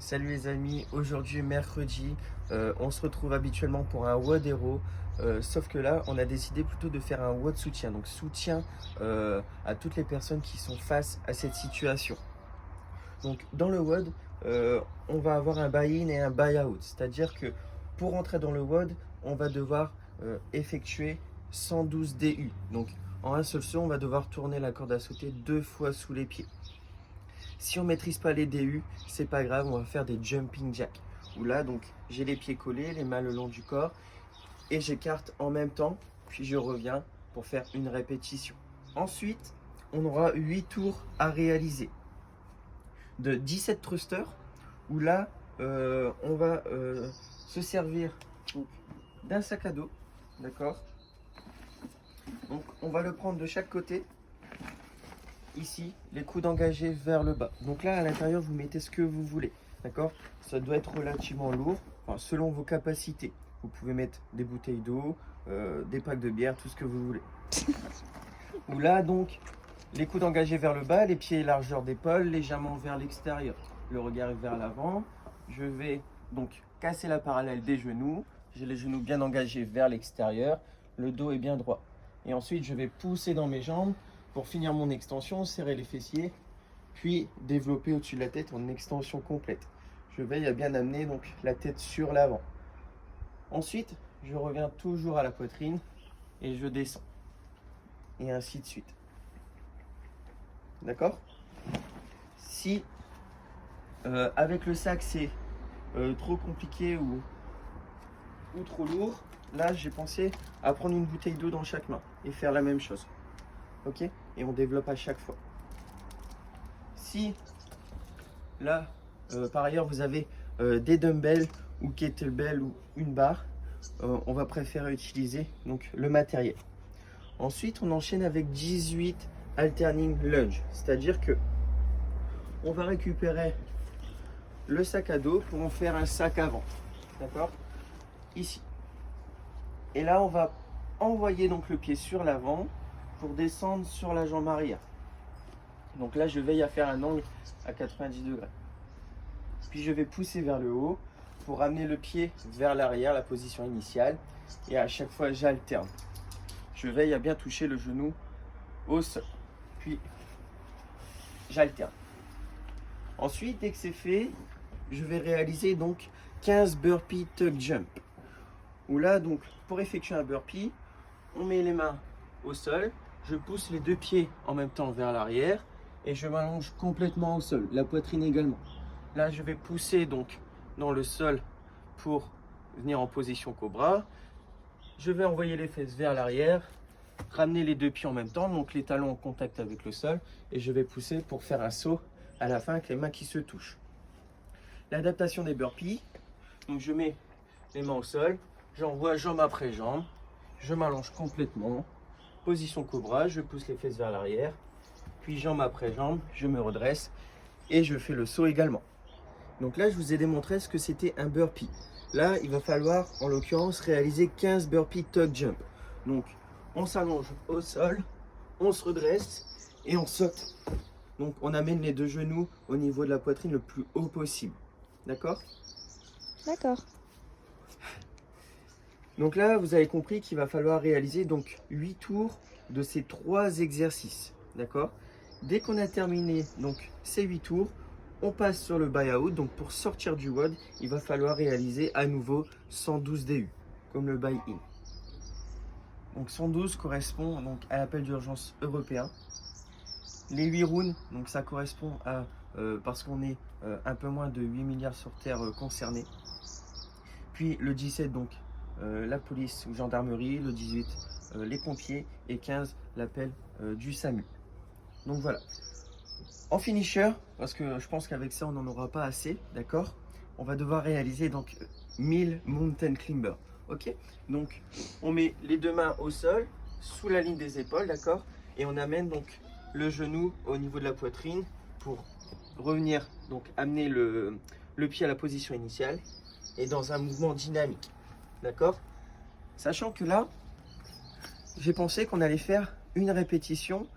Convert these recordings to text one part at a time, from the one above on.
Salut les amis, aujourd'hui mercredi, on se retrouve habituellement pour un WOD Hero, sauf que là on a décidé plutôt de faire un WOD soutien, donc soutien à toutes les personnes qui sont face à cette situation. Donc dans le WOD, on va avoir un buy-in et un buy-out, c'est-à-dire que pour entrer dans le WOD, on va devoir effectuer 112 DU. Donc en un seul saut, on va devoir tourner la corde à sauter 2 fois sous les pieds. Si on ne maîtrise pas les DU, c'est pas grave, on va faire des jumping jacks. Où là, donc, j'ai les pieds collés, les mains le long du corps, et j'écarte en même temps, puis je reviens pour faire une répétition. Ensuite, on aura 8 tours à réaliser de 17 thrusters, où là, on va se servir d'un sac à dos, d'accord? Donc, on va le prendre de chaque côté. Ici, les coudes engagés vers le bas. Donc là, à l'intérieur, vous mettez ce que vous voulez. D'accord? Ça doit être relativement lourd, enfin, selon vos capacités. Vous pouvez mettre des bouteilles d'eau, des packs de bière, tout ce que vous voulez. Ou là, donc, les coudes engagés vers le bas, les pieds largeur d'épaule, légèrement vers l'extérieur. Le regard est vers l'avant. Je vais donc casser la parallèle des genoux. J'ai les genoux bien engagés vers l'extérieur. Le dos est bien droit. Et ensuite, je vais pousser dans mes jambes. Pour finir mon extension, serrer les fessiers, puis développer au-dessus de la tête en extension complète. Je veille à bien amener donc la tête sur l'avant. Ensuite, je reviens toujours à la poitrine et je descends. Et ainsi de suite. D'accord? Si avec le sac c'est trop compliqué ou trop lourd, là j'ai pensé à prendre une bouteille d'eau dans chaque main et faire la même chose. Ok? Et on développe à chaque fois. Si là, par ailleurs, vous avez des dumbbells ou kettlebell ou une barre, on va préférer utiliser donc le matériel. Ensuite, on enchaîne avec 18 alterning lunge, c'est-à-dire que on va récupérer le sac à dos pour en faire un sac avant, d'accord? Ici. Et là, on va envoyer donc le pied sur l'avant pour descendre sur la jambe arrière. Donc là, je veille à faire un angle à 90 degrés. Puis je vais pousser vers le haut pour ramener le pied vers l'arrière, la position initiale. Et à chaque fois, j'alterne. Je veille à bien toucher le genou au sol. Puis, j'alterne. Ensuite, dès que c'est fait, je vais réaliser donc 15 burpee tuck jump. Où là, donc, pour effectuer un burpee, on met les mains au sol. Je pousse les deux pieds en même temps vers l'arrière et je m'allonge complètement au sol, la poitrine également. Là, je vais pousser donc dans le sol pour venir en position cobra. Je vais envoyer les fesses vers l'arrière, ramener les deux pieds en même temps, donc les talons en contact avec le sol et je vais pousser pour faire un saut à la fin avec les mains qui se touchent. L'adaptation des burpees, donc je mets les mains au sol, j'envoie jambe après jambe, je m'allonge complètement. Position cobra, je pousse les fesses vers l'arrière, puis jambe après jambe, je me redresse et je fais le saut également. Donc là, je vous ai démontré ce que c'était un burpee. Là, il va falloir, en l'occurrence, réaliser 15 burpee tuck jump. Donc, on s'allonge au sol, on se redresse et on saute. Donc, on amène les deux genoux au niveau de la poitrine le plus haut possible. D'accord? D'accord. Donc là, vous avez compris qu'il va falloir réaliser donc 8 tours de ces 3 exercices. D'accord? Dès qu'on a terminé donc ces 8 tours, on passe sur le buy-out. Donc pour sortir du WOD, il va falloir réaliser à nouveau 112 DU, comme le buy-in. Donc 112 correspond donc à l'appel d'urgence européen. Les 8 rounds, donc ça correspond à, parce qu'on est un peu moins de 8 milliards sur Terre concernés. Puis le 17, donc la police ou gendarmerie, le 18 les pompiers et 15 l'appel du SAMU. Donc voilà. En finisher, parce que je pense qu'avec ça on n'en aura pas assez, d'accord? On va devoir réaliser donc 1000 mountain climbers. Ok? Donc on met les deux mains au sol, sous la ligne des épaules, d'accord? Et on amène donc le genou au niveau de la poitrine pour revenir, donc amener le pied à la position initiale et dans un mouvement dynamique. D'accord? Sachant que là, j'ai pensé qu'on allait faire une répétition.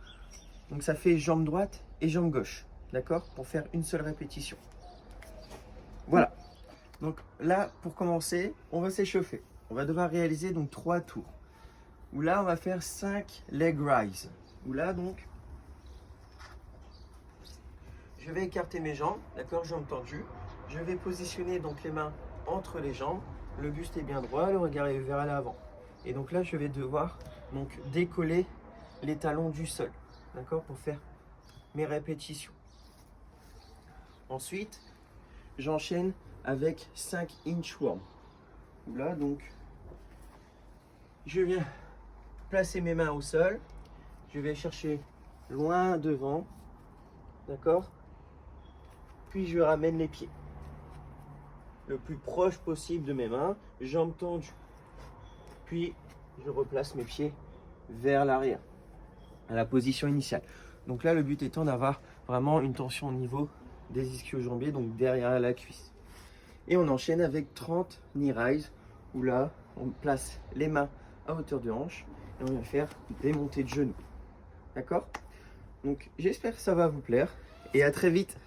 Donc ça fait jambe droite et jambe gauche. D'accord? Pour faire une seule répétition. Voilà. Donc là, pour commencer, on va s'échauffer. On va devoir réaliser donc 3 tours. Où là, on va faire 5 leg rise. Où là, donc, je vais écarter mes jambes, d'accord, jambes tendues. Je vais positionner donc les mains entre les jambes. Le buste est bien droit, le regard est vers l'avant. Et donc là, je vais devoir donc décoller les talons du sol, d'accord, pour faire mes répétitions. Ensuite, j'enchaîne avec 5 inchworm. Là, donc, je viens placer mes mains au sol. Je vais chercher loin devant, d'accord. Puis je ramène les pieds le plus proche possible de mes mains, jambes tendues. Puis je replace mes pieds vers l'arrière, à la position initiale. Donc là, le but étant d'avoir vraiment une tension au niveau des ischio-jambiers, donc derrière la cuisse. Et on enchaîne avec 30 knee rise, où là, on place les mains à hauteur de hanche et on va faire des montées de genoux. D'accord? Donc j'espère que ça va vous plaire et à très vite.